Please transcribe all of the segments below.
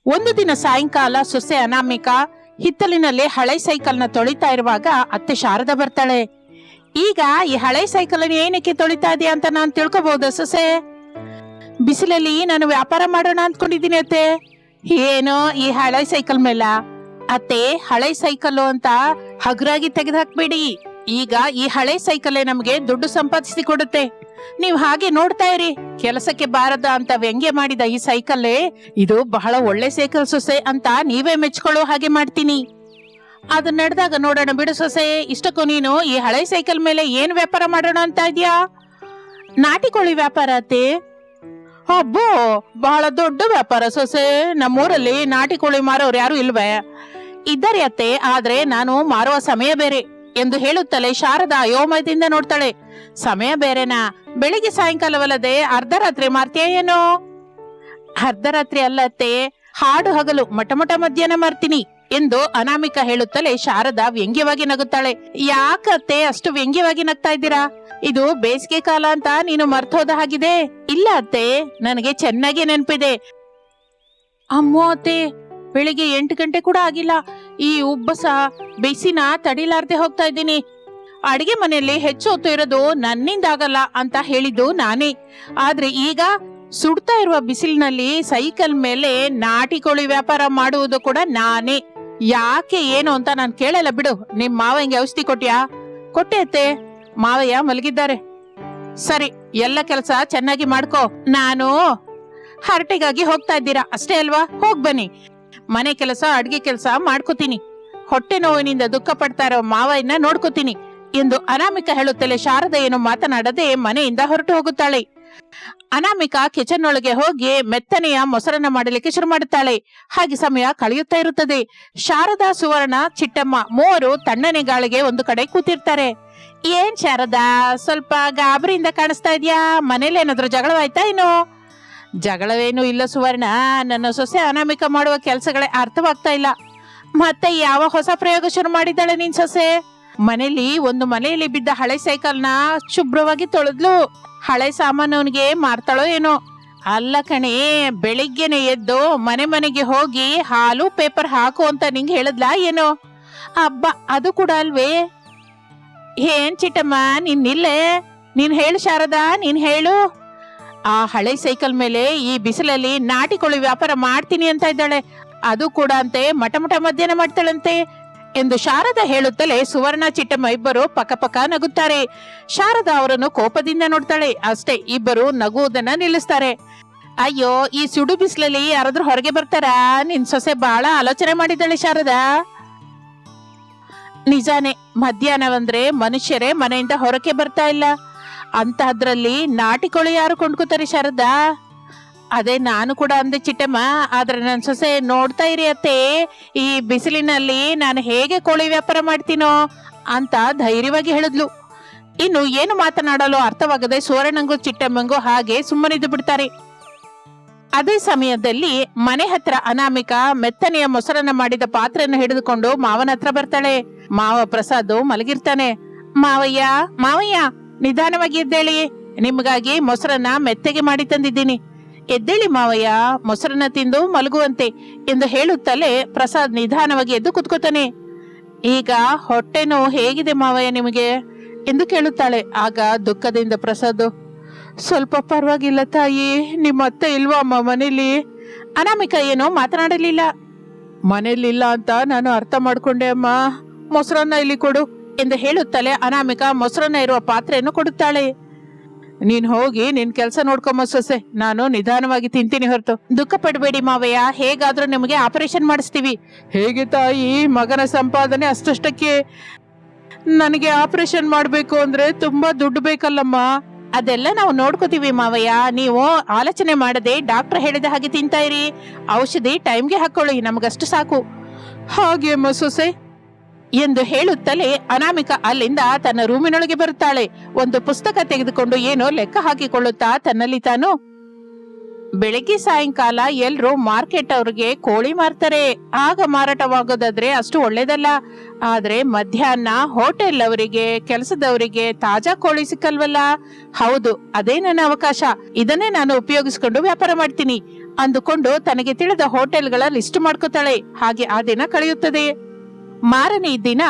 ಒಂದು ದಿನ ಸಾಯಂಕಾಲ ಸೊಸೆ ಅನಾಮಿಕಾ ಹಿತ್ತಲಿನಲ್ಲಿ ಹಳೆ ಸೈಕಲ್ನ ತೊಳಿತಾ ಇರುವಾಗ ಅತ್ತೆ ಶಾರದಾ ಬರ್ತಾಳೆ. ಈಗ ಈ ಹಳೆ ಸೈಕಲ್ ಏನಕ್ಕೆ ತೊಳಿತಾ ಇದೆಯಾ ಅಂತ ನಾನು ತಿಳ್ಕೊಬಹುದಾ ಸೊಸೆ? ಬಿಸಿಲಲ್ಲಿ ನಾನು ವ್ಯಾಪಾರ ಮಾಡೋಣ ಅಂದ್ಕೊಂಡಿದ್ದೀನಿ ಅತ್ತೆ. ಏನೋ ಈ ಹಳೆ ಸೈಕಲ್ ಮೇಲ ಅತ್ತೆ, ಹಳೆ ಸೈಕಲ್ಲು ಅಂತ ಹಗುರಾಗಿ ತೆಗೆದು ಹಾಕ್ಬೇಡಿ. ಈಗ ಈ ಹಳೆ ಸೈಕಲ್ಲೇ ನಮ್ಗೆ ದುಡ್ಡು ಸಂಪಾದಿಸಿ ಕೊಡುತ್ತೆ. ನೀವ್ ಹಾಗೆ ನೋಡ್ತಾ ಇರಿ. ಕೆಲಸಕ್ಕೆ ಬಾರದ ಅಂತ ವ್ಯಂಗ್ಯ ಮಾಡಿದ ಈ ಸೈಕಲ್ಲೇ ಇದು ಬಹಳ ಒಳ್ಳೆ ಸೈಕಲ್ ಸೊಸೆ ಅಂತ ನೀವೇ ಮೆಚ್ಕೊಳ್ಳೋ ಹಾಗೆ ಮಾಡ್ತೀನಿ. ಅದು ನಡೆದಾಗ ನೋಡೋಣ ಬಿಡು ಸೊಸೆ. ಇಷ್ಟಕ್ಕೂ ನೀನು ಈ ಹಳೆ ಸೈಕಲ್ ಮೇಲೆ ಏನ್ ವ್ಯಾಪಾರ ಮಾಡೋಣ ಅಂತ ಇದ್ಯಾ? ನಾಟಿ ಕೋಳಿ ವ್ಯಾಪಾರ ಅತ್ತೆ. ಅಬ್ಬೋ, ಬಹಳ ದೊಡ್ಡ ವ್ಯಾಪಾರ ಸೊಸೆ. ನಮ್ಮೂರಲ್ಲಿ ನಾಟಿ ಕೋಳಿ ಮಾರೋರು ಯಾರು ಇಲ್ವೇ? ಇದ್ದಾರೆ ಅತ್ತೆ, ಆದ್ರೆ ನಾನು ಮಾರುವ ಸಮಯ ಬೇರೆ ಎಂದು ಹೇಳುತ್ತಲೇ ಶಾರದಾ ಅಯೋಮಯದಿಂದ ನೋಡ್ತಾಳೆ. ಸಮಯ ಬೇರೆನಾ? ಬೆಳಿಗ್ಗೆ ಸಾಯಂಕಾಲವಲ್ಲದೆ ಅರ್ಧರಾತ್ರಿ ಮಾರ್ತೀಯ ಏನೋ? ಅರ್ಧರಾತ್ರಿ ಅಲ್ಲತ್ತೆ, ಹಾಡು ಹಗಲು ಮಟಮಟ ಮಧ್ಯಾಹ್ನ ಮಾರ್ತೀನಿ ಎಂದು ಅನಾಮಿಕಾ ಹೇಳುತ್ತಲೇ ಶಾರದಾ ವ್ಯಂಗ್ಯವಾಗಿ ನಗುತ್ತಾಳೆ. ಯಾಕತ್ತೆ ಅಷ್ಟು ವ್ಯಂಗ್ಯವಾಗಿ ನಗ್ತಾ ಇದ್ದೀರಾ? ಇದು ಬೇಸಿಗೆ ಕಾಲ ಅಂತ ನೀನು ಮರ್ತೋದ ಹಾಗಿದೆ. ಇಲ್ಲ ಅತ್ತೆ, ನನಗೆ ಚೆನ್ನಾಗಿ ನೆನಪಿದೆ. ಅಮ್ಮೋ ಅತ್ತೆ, ಬೆಳಿಗ್ಗೆ 8 ಗಂಟೆ ಕೂಡ ಆಗಿಲ್ಲ. ಈ ಉಬ್ಬಸ ಬಿಸಿನ ತಡಿಲಾರ್ದೆ ಹೋಗ್ತಾ ಇದ್ದೀನಿ. ಅಡಿಗೆ ಮನೆಯಲ್ಲಿ ಹೆಚ್ಚು ಹೊತ್ತು ಇರೋದು ನನ್ನಿಂದ ಆಗಲ್ಲ ಅಂತ ಹೇಳಿದ್ದು ನಾನೇ. ಆದ್ರೆ ಈಗ ಸುಡ್ತಾ ಇರುವ ಬಿಸಿಲಿನಲ್ಲಿ ಸೈಕಲ್ ಮೇಲೆ ನಾಟಿ ಕೋಳಿ ವ್ಯಾಪಾರ ಮಾಡುವುದು ಕೂಡ ನಾನೇ. ಯಾಕೆ ಏನು ಅಂತ ನಾನು ಕೇಳಲ್ಲ ಬಿಡು. ನಿಮ್ ಮಾವಯ್ಯಂಗೆ ಔಷಧಿ ಕೊಟ್ಯಾ? ಕೊಟ್ಟೆ ಅತ್ತೆ, ಮಾವಯ್ಯ ಮಲಗಿದ್ದಾರೆ. ಸರಿ, ಎಲ್ಲ ಕೆಲಸ ಚೆನ್ನಾಗಿ ಮಾಡ್ಕೋ. ನಾನು ಹರಟೆಗಾಗಿ ಹೋಗ್ತಾ ಇದ್ದೀರಾ ಅಷ್ಟೇ ಅಲ್ವಾ? ಹೋಗ್ ಬನ್ನಿ. ಮನೆ ಕೆಲಸ ಅಡ್ಗೆ ಕೆಲಸ ಮಾಡ್ಕೋತೀನಿ. ಹೊಟ್ಟೆ ನೋವಿನಿಂದ ದುಃಖ ಪಡ್ತಾ ಇರೋ ಮಾವಯ್ಯನ ನೋಡ್ಕೋತೀನಿ ಎಂದು ಅನಾಮಿಕಾ ಹೇಳುತ್ತಲೇ ಶಾರದಾ ಏನು ಮಾತನಾಡದೆ ಮನೆಯಿಂದ ಹೊರಟು ಹೋಗುತ್ತಾಳೆ. ಅನಾಮಿಕಾ ಕಿಚನ್ ಒಳಗೆ ಹೋಗಿ ಮೆತ್ತನೆಯ ಮೊಸರನ್ನ ಮಾಡಲಿಕ್ಕೆ ಶುರು ಮಾಡುತ್ತಾಳೆ. ಹಾಗೆ ಸಮಯ ಕಳೆಯುತ್ತಾ ಇರುತ್ತದೆ. ಶಾರದಾ, ಸುವರ್ಣ, ಚಿಟ್ಟಮ್ಮ ಮೂವರು ತಣ್ಣನೆ ಗಾಳಿಗೆ ಒಂದು ಕಡೆ ಕೂತಿರ್ತಾರೆ. ಏನ್ ಶಾರದಾ, ಸ್ವಲ್ಪ ಗಾಬರಿಯಿಂದ ಕಾಣಿಸ್ತಾ ಇದ್ಯಾ? ಮನೇಲಿ ಏನಾದ್ರು ಜಗಳವಾಯ್ತಾ ಏನು? ಜಗಳವೇನು ಇಲ್ಲ ಸುವರ್ಣ, ನನ್ನ ಸೊಸೆ ಅನಾಮಿಕಾ ಮಾಡುವ ಕೆಲಸಗಳೇ ಅರ್ಥವಾಗ್ತಾ ಇಲ್ಲ. ಮತ್ತೆ ಯಾವ ಹೊಸ ಪ್ರಯೋಗ ಶುರು ಮಾಡಿದ್ದಾಳೆ ನಿನ್ ಸೊಸೆ? ಮನೆಯಲ್ಲಿ ಬಿದ್ದ ಹಳೆ ಸೈಕಲ್ನ ಶುಭ್ರವಾಗಿ ತೊಳೆದ್ಲು. ಹಳೆ ಸಾಮಾನವನಿಗೆ ಮಾರ್ತಾಳೋ ಏನೋ? ಅಲ್ಲ ಕಣೆ, ಬೆಳಿಗ್ಗೆನೆ ಎದ್ದು ಮನೆಗೆ ಹೋಗಿ ಹಾಲು ಪೇಪರ್ ಹಾಕು ಅಂತ ನಿಂಗೆ ಹೇಳಿದ್ಲಾ ಏನೋ? ಅಬ್ಬ, ಅದು ಕೂಡ ಅಲ್ವೇ? ಏನ್ ಚಿಟ್ಟಮ್ಮ, ನೀನ್ ಹೇಳು ಶಾರದಾ, ನೀನ್ ಹೇಳು. ಆ ಹಳೆ ಸೈಕಲ್ ಮೇಲೆ ಈ ಬಿಸಿಲಲ್ಲಿ ನಾಟಿ ಕೋಳಿ ವ್ಯಾಪಾರ ಮಾಡ್ತೀನಿ ಅಂತ ಇದ್ದಾಳೆ. ಅದು ಕೂಡ ಅಂತೆ ಮಟಮಟ ಮಧ್ಯಾಹ್ನ ಮಾಡ್ತಾಳಂತೆ ಎಂದು ಶಾರದಾ ಹೇಳುತ್ತಲೇ ಸುವರ್ಣ, ಚಿಟ್ಟಮ್ಮ ಇಬ್ಬರು ಪಕ್ಕ ನಗುತ್ತಾರೆ. ಶಾರದಾ ಅವರನ್ನು ಕೋಪದಿಂದ ನೋಡ್ತಾಳೆ. ಅಷ್ಟೇ, ಇಬ್ಬರು ನಗುವುದನ್ನ ನಿಲ್ಲಿಸ್ತಾರೆ. ಅಯ್ಯೋ, ಈ ಸುಡು ಬಿಸಿಲಲ್ಲಿ ಯಾರಾದ್ರೂ ಹೊರಗೆ ಬರ್ತಾರಾ? ನಿನ್ ಸೊಸೆ ಬಹಳ ಆಲೋಚನೆ ಮಾಡಿದ್ದಾಳೆ ಶಾರದಾ. ನಿಜಾನೇ, ಮಧ್ಯಾಹ್ನವಂದ್ರೆ ಮನುಷ್ಯರೇ ಮನೆಯಿಂದ ಹೊರಗೆ ಬರ್ತಾ ಇಲ್ಲ. ಅಂತಹದ್ರಲ್ಲಿ ನಾಟಿ ಕೋಳಿ ಯಾರು ಕೊಂಡ್ಕೋತಾರೆ ಶಾರದಾ? ಅದೇ ನಾನು ಕೂಡ ಅಂದೆ ಚಿಟ್ಟಮ್ಮ. ಆದ್ರೆ ನನ್ ಸೊಸೆ ನೋಡ್ತಾ ಇರಿ ಅತ್ತೆ, ಈ ಬಿಸಿಲಿನಲ್ಲಿ ನಾನು ಹೇಗೆ ಕೋಳಿ ವ್ಯಾಪಾರ ಮಾಡ್ತೀನೋ ಅಂತ ಧೈರ್ಯವಾಗಿ ಹೇಳಿದ್ಲು. ಇನ್ನು ಏನು ಮಾತನಾಡಲು ಅರ್ಥವಾಗದೆ ಸುವರ್ಣಂಗೂ ಚಿಟ್ಟಮ್ಮಂಗೂ ಹಾಗೆ ಸುಮ್ಮನಿದ್ದು ಬಿಡ್ತಾರೆ. ಅದೇ ಸಮಯದಲ್ಲಿ ಮನೆ ಹತ್ರ ಅನಾಮಿಕಾ ಮೆತ್ತನೆಯ ಮೊಸರನ್ನ ಮಾಡಿದ ಪಾತ್ರೆಯನ್ನು ಹಿಡಿದುಕೊಂಡು ಮಾವನ ಹತ್ರ ಬರ್ತಾಳೆ. ಮಾವ ಪ್ರಸಾದ್ ಮಲಗಿರ್ತಾನೆ. ಮಾವಯ್ಯ, ನಿಧಾನವಾಗಿ ಎದ್ದೇಳಿ, ನಿಮ್ಗಾಗಿ ಮೊಸರನ್ನ ಮೆತ್ತಗೆ ಮಾಡಿ ತಂದಿದ್ದೀನಿ. ಎದ್ದೇಳಿ ಮಾವಯ್ಯ, ಮೊಸರನ್ನ ತಿಂದು ಮಲಗುವಂತೆ ಎಂದು ಹೇಳುತ್ತಲೇ ಪ್ರಸಾದ್ ನಿಧಾನವಾಗಿ ಎದ್ದು ಕುತ್ಕೋತಾನೆ. ಈಗ ಹೊಟ್ಟೆ ನೋವು ಹೇಗಿದೆ ಮಾವಯ್ಯ ನಿಮಗೆ ಎಂದು ಕೇಳುತ್ತಾಳೆ. ಆಗ ದುಃಖದಿಂದ ಪ್ರಸಾದ್, ಸ್ವಲ್ಪ ಪರವಾಗಿಲ್ಲ ತಾಯಿ. ನಿಮ್ಮ ಅತ್ತೆ ಇಲ್ವಾ ಅಮ್ಮ ಮನೇಲಿ? ಅನಾಮಿಕಾ ಏನೋ ಮಾತನಾಡಲಿಲ್ಲ. ಮನೇಲಿಲ್ಲ ಅಂತ ನಾನು ಅರ್ಥ ಮಾಡ್ಕೊಂಡೆ ಅಮ್ಮ. ಮೊಸರನ್ನ ಇಲ್ಲಿ ಕೊಡು ಎಂದು ಹೇಳುತ್ತಲೇ ಅನಾಮಿಕಾ ಮೊಸರನ್ನ ಇರುವ ಪಾತ್ರೆಯನ್ನು ಕೊಡುತ್ತಾಳೆ. ನೀನ್ ಹೋಗಿ ನಿನ್ ಕೆಲಸ ನೋಡ್ಕೊಂಬ ಸೊಸೆ, ನಾನು ನಿಧಾನವಾಗಿ ತಿಂತೀನಿ ಹೊರತು. ದುಃಖ ಪಡಬೇಡಿ ಮಾವಯ್ಯ, ಹೇಗಾದ್ರೂ ನಿಮಗೆ ಆಪರೇಷನ್ ಮಾಡಿಸ್ತೀವಿ. ಹೇಗೆ ತಾಯಿ, ಮಗನ ಸಂಪಾದನೆ ಅಷ್ಟಕ್ಕೆ. ನನಗೆ ಆಪರೇಷನ್ ಮಾಡ್ಬೇಕು ಅಂದ್ರೆ ತುಂಬಾ ದುಡ್ಡು ಬೇಕಲ್ಲಮ್ಮ. ಅದೆಲ್ಲ ನಾವು ನೋಡ್ಕೋತೀವಿ ಮಾವಯ್ಯ. ನೀವು ಆಲೋಚನೆ ಮಾಡದೆ ಡಾಕ್ಟರ್ ಹೇಳಿದ ಹಾಗೆ ತಿಂತಾ ಇರಿ. ಔಷಧಿ ಟೈಮ್ಗೆ ಹಾಕೊಳ್ಳಿ, ನಮಗಷ್ಟು ಸಾಕು. ಹಾಗೆ ಅಮ್ಮ ಸೊಸೆ ಎಂದು ಹೇಳುತ್ತಲೇ ಅನಾಮಿಕಾ ಅಲ್ಲಿಂದ ತನ್ನ ರೂಮಿನೊಳಗೆ ಬರುತ್ತಾಳೆ. ಒಂದು ಪುಸ್ತಕ ತೆಗೆದುಕೊಂಡು ಏನೋ ಲೆಕ್ಕ ಹಾಕಿಕೊಳ್ಳುತ್ತಾ ತನ್ನಲ್ಲಿ ತಾನು, ಬೆಳಿಗ್ಗೆ ಸಾಯಂಕಾಲ ಎಲ್ರು ಮಾರ್ಕೆಟ್ ಅವ್ರಿಗೆ ಕೋಳಿ ಮಾರ್ತಾರೆ. ಆಗ ಮಾರಾಟವಾಗೋದಾದ್ರೆ ಅಷ್ಟು ಒಳ್ಳೇದಲ್ಲ. ಆದ್ರೆ ಮಧ್ಯಾಹ್ನ ಹೋಟೆಲ್ ಅವರಿಗೆ, ಕೆಲಸದವರಿಗೆ ತಾಜಾ ಕೋಳಿ ಸಿಕ್ಕಲ್ವಲ್ಲ? ಹೌದು, ಅದೇ ನನ್ನ ಅವಕಾಶ. ಇದನ್ನೇ ನಾನು ಉಪಯೋಗಿಸಿಕೊಂಡು ವ್ಯಾಪಾರ ಮಾಡ್ತೀನಿ. ಅಂದುಕೊಂಡು ತನಗೆ ತಿಳಿದ ಹೋಟೆಲ್ಗಳ ಲಿಸ್ಟ್ ಮಾಡ್ಕೋತಾಳೆ. ಹಾಗೆ ಆ ದಿನ ಕಳೆಯುತ್ತದೆ. ಮಾರನೇ ದಿನ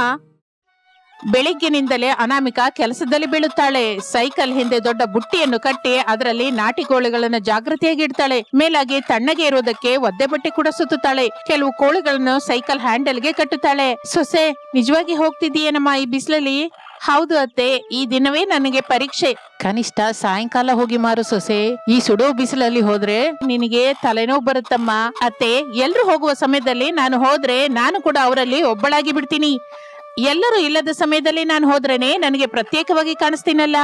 ಬೆಳಿಗ್ಗಿನಿಂದಲೇ ಅನಾಮಿಕಾ ಕೆಲಸದಲ್ಲಿ ಬೀಳುತ್ತಾಳೆ. ಸೈಕಲ್ ಹಿಂದೆ ದೊಡ್ಡ ಬುಟ್ಟಿಯನ್ನು ಕಟ್ಟಿ ಅದರಲ್ಲಿ ನಾಟಿ ಕೋಳಿಗಳನ್ನು ಜಾಗೃತಿಯಾಗಿ ಇಡ್ತಾಳೆ. ಮೇಲಾಗಿ ತಣ್ಣಗೆ ಇರುವುದಕ್ಕೆ ಒದ್ದೆ ಬಟ್ಟೆ ಕೂಡ ಸುತ್ತುತ್ತಾಳೆ. ಕೆಲವು ಕೋಳಿಗಳನ್ನು ಸೈಕಲ್ ಹ್ಯಾಂಡಲ್ಗೆ ಕಟ್ಟುತ್ತಾಳೆ. ಸೊಸೆ, ನಿಜವಾಗಿ ಹೋಗ್ತಿದ್ದೀಯೇನಮ್ಮ ಈ ಬಿಸಿಲಲ್ಲಿ? ಹೌದು ಅತ್ತೆ, ಈ ದಿನವೇ ನನಗೆ ಪರೀಕ್ಷೆ. ಕನಿಷ್ಠ ಸಾಯಂಕಾಲ ಹೋಗಿ ಮಾರು ಸೊಸೆ. ಈ ಸುಡೋ ಬಿಸಿಲಲ್ಲಿ ಹೋದ್ರೆ ನಿನಗೆ ತಲೆನೋವು ಬರುತ್ತಮ್ಮ. ಅತ್ತೆ, ಎಲ್ರು ಹೋಗುವ ಸಮಯದಲ್ಲಿ ನಾನು ಹೋದ್ರೆ ನಾನು ಕೂಡ ಅವರಲ್ಲಿ ಒಬ್ಬಳಾಗಿ ಬಿಡ್ತೀನಿ. ಎಲ್ಲರೂ ಇಲ್ಲದ ಸಮಯದಲ್ಲಿ ನಾನು ಹೋದ್ರೇನೆ ನನಗೆ ಪ್ರತ್ಯೇಕವಾಗಿ ಕಾಣಿಸ್ತೀನಲ್ಲ.